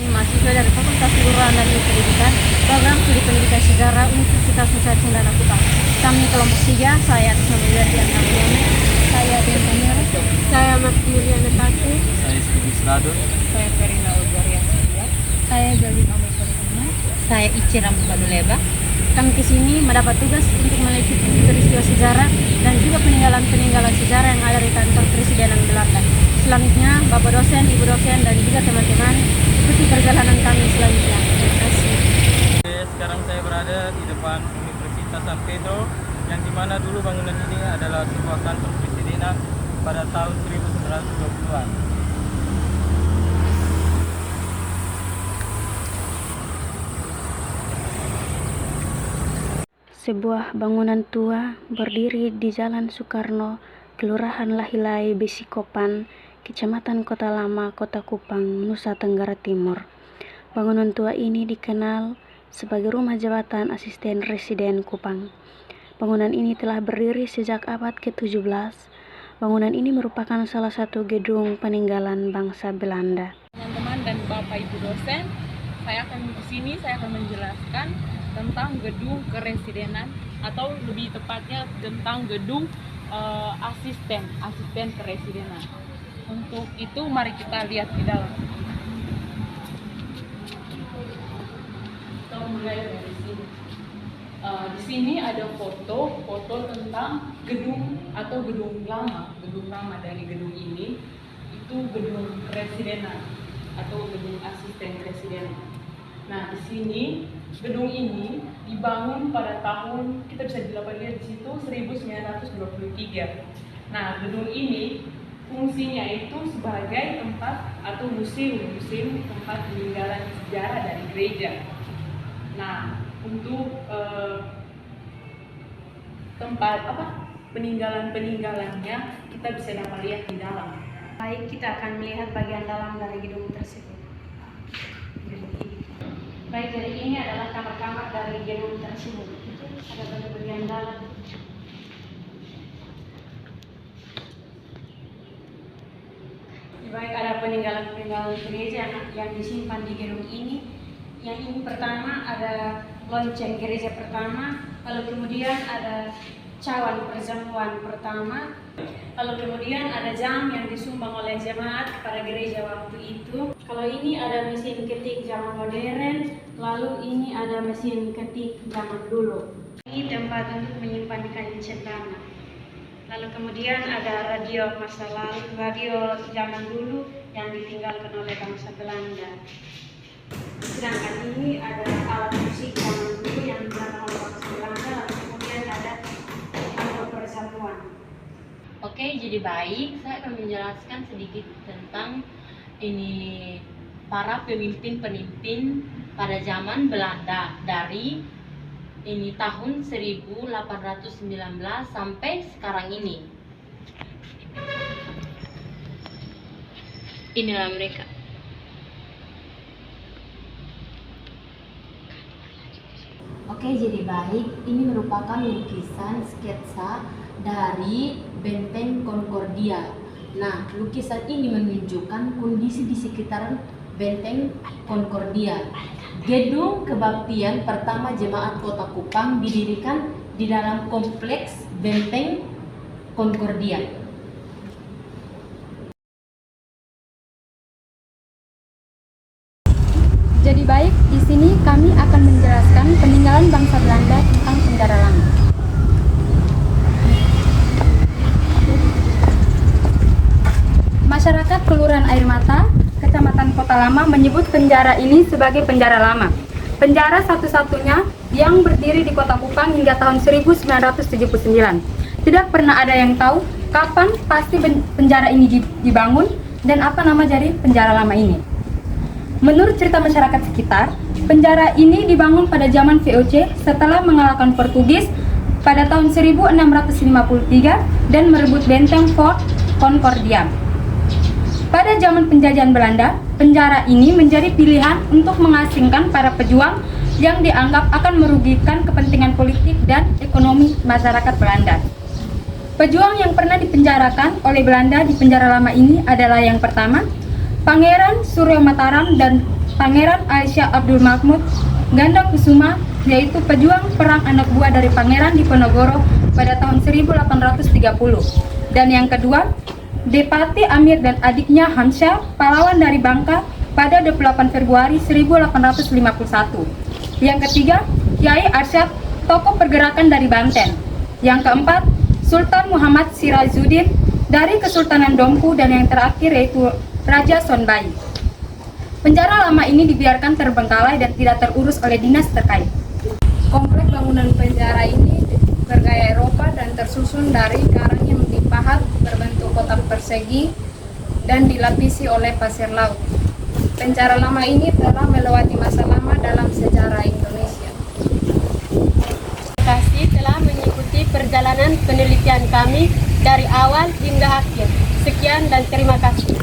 kami mahasiswa dari Fakultas Kelurahan dan Ilmu Pendidikan, program studi pendidikan sejarah Universitas Nusa Cendana Kupang. Kami kelompok 3, saya atas nama Yulian Nabione, saya Bentanir, saya Martiriana Taku, Saya Studi Sladun. saya Verina Ulgaria, saya Gali Kamus Pertama, Saya Ici Rambubaluleba. Kami ke sini mendapat tugas untuk meliput peristiwa sejarah dan juga peninggalan-peninggalan sejarah yang ada di kantor Presidenan Belanda. Selanjutnya, Bapak dosen, Ibu dosen, dan juga teman-teman ikuti perjalanan kami selanjutnya. Terima kasih. Sekarang saya berada di depan Universitas San Pedro, yang dimana dulu bangunan ini adalah sebuah kantor presidenan pada tahun 1920-an. Sebuah bangunan tua berdiri di Jalan Soekarno, Kelurahan Lahilai, Besikopan, Kecamatan Kota Lama, Kota Kupang, Nusa Tenggara Timur. Bangunan tua ini dikenal sebagai Rumah Jabatan Asisten Residen Kupang. Bangunan ini telah berdiri sejak abad ke-17. Bangunan ini merupakan salah satu gedung peninggalan bangsa Belanda. Teman-teman dan Bapak Ibu dosen, saya akan menjelaskan tentang gedung keresidenan, atau lebih tepatnya tentang gedung asisten keresidenan. Untuk itu mari kita lihat di dalam. Kita mulai dari sini. Di sini ada foto tentang gedung atau gedung lama dari gedung ini, itu gedung keresidenan atau gedung asisten keresidenan. Nah, di sini gedung ini dibangun pada tahun, kita bisa lihat di situ, 1923. Nah, gedung ini fungsinya itu sebagai tempat atau museum tempat peninggalan sejarah dari gereja. Nah, untuk tempat peninggalannya kita bisa dapat lihat di dalam. Baik, kita akan melihat bagian dalam dari gedung tersebut. Baik, jadi ini adalah kamar-kamar dari gedung tersebut. Ada bagian dalam. Baik, ada peninggalan-peninggalan gereja yang disimpan di gedung ini. Yang ini pertama ada lonceng gereja pertama, lalu kemudian ada cawan perjamuan pertama, lalu kemudian ada jam yang disumbang oleh jemaat kepada gereja waktu itu. Kalau ini ada mesin ketik zaman modern, lalu ini ada mesin ketik zaman dulu. Ini tempat untuk menyimpan kain cendana. Lalu kemudian ada radio masa lalu, radio zaman dulu yang ditinggalkan oleh bangsa Belanda. Sedangkan ini ada alat musik zaman dulu yang ditinggalkan oleh bangsa Belanda, lalu kemudian ada kantor persatuan. Oke, jadi baik, saya akan menjelaskan sedikit tentang ini para pemimpin pada zaman Belanda dari ini tahun 1819 sampai sekarang ini. Inilah mereka. Oke, jadi baik, ini merupakan lukisan sketsa dari Benteng Concordia. Nah, lukisan ini menunjukkan kondisi di sekitaran Benteng Concordia. Gedung kebaktian pertama Jemaat Kota Kupang didirikan di dalam kompleks Benteng Concordia. Jadi baik, di sini kami akan menjelaskan peninggalan bangsa Belanda tentang penjara lama. Masyarakat Kelurahan Air Mata, Kecamatan Kota Lama menyebut penjara ini sebagai penjara lama. Penjara satu-satunya yang berdiri di Kota Kupang hingga tahun 1979. Tidak pernah ada yang tahu kapan pasti penjara ini dibangun dan apa nama dari penjara lama ini. Menurut cerita masyarakat sekitar, penjara ini dibangun pada zaman VOC setelah mengalahkan Portugis pada tahun 1653 dan merebut benteng Fort Concordia. Pada zaman penjajahan Belanda, penjara ini menjadi pilihan untuk mengasingkan para pejuang yang dianggap akan merugikan kepentingan politik dan ekonomi masyarakat Belanda. Pejuang yang pernah dipenjarakan oleh Belanda di penjara lama ini adalah yang pertama, Pangeran Suryo Mataram dan Pangeran Aisyah Abdul Mahmud Ganda Kusuma, yaitu pejuang perang anak buah dari Pangeran Diponegoro pada tahun 1830. Dan yang kedua, Depati Amir dan adiknya Hamsyah, pahlawan dari Bangka pada 28 Februari 1851. Yang ketiga, Kiai Arsyad, tokoh pergerakan dari Banten. Yang keempat, Sultan Muhammad Sirajuddin dari Kesultanan Dompu, dan yang terakhir yaitu Raja Sonbai. Penjara lama ini dibiarkan terbengkalai dan tidak terurus oleh dinas terkait. Kompleks bangunan penjara ini bergaya Eropa dan tersusun dari karang yang dipahat berbentuk kotak persegi dan dilapisi oleh pasir laut. Penjara lama ini telah melewati masa lama dalam sejarah Indonesia. Terima kasih telah mengikuti perjalanan penelitian kami dari awal hingga akhir. Sekian dan terima kasih.